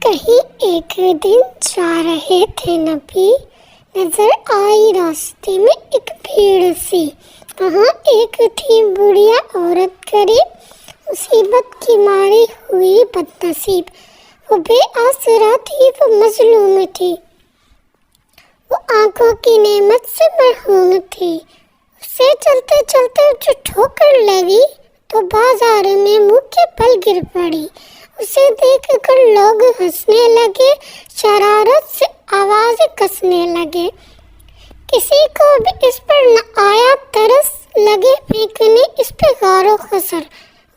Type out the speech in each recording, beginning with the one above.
کہیں ایک دن جا رہے تھے نبی، نظر آئی راستے میں ایک بھیڑ سی۔ وہاں ایک تھی بڑھیا عورت غریب، مصیبت کی ماری ہوئی بد نصیب۔ وہ بے آسرا تھی، وہ مظلوم تھی، وہ آنکھوں کی نعمت سے محروم تھی۔ اسے چلتے چلتے جو ٹھوکر لگی تو بازار میں منہ کے بل گر پڑی۔ اسے دیکھ کر لوگ ہنسنے لگے، شرارت سے آوازیں کسنے لگے۔ کسی کو بھی اس پر نہ آیا ترس، لگے پھینکنے اس پہ غار و خسر۔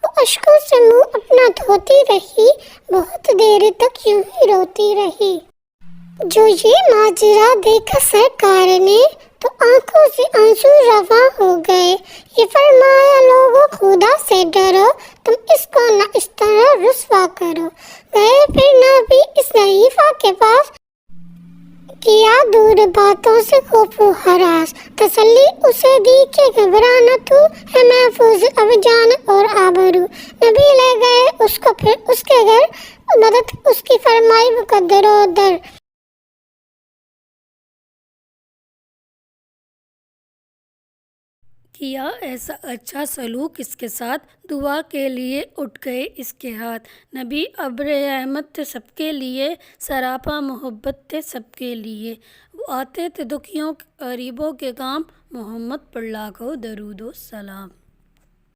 وہ اشکوں سے منہ اپنا دھوتی رہی، بہت دیر تک یوں ہی روتی رہی۔ جو یہ ماجرا دیکھا سرکار نے تو آنکھوں سے آنسو رواں ہو گئے۔ یہ فرمایا لوگوں خدا سے ڈرو، تم اس کو نہ اس طرح رسوا کرو۔ گئے پھر نبی اس ضعیفہ کے پاس، کیا دور باتوں سے خوف و ہراس۔ تسلی اسے دی کہ گھبرا نہ تو، ہے محفوظ اب جان اور آبرو۔ نبی لے گئے اس کو پھر اس کے گھر، مدد اس کی فرمائی مقدر و در۔ کیا ایسا اچھا سلوک اس کے ساتھ، دعا کے لیے اٹھ گئے اس کے ہاتھ۔ نبی ابر رحمت تھے سب کے لیے، سراپا محبت تھے سب کے لیے۔ وہ آتے تھے دکھیوں غریبوں کے کام، محمد پر لاکھوں درود و سلام۔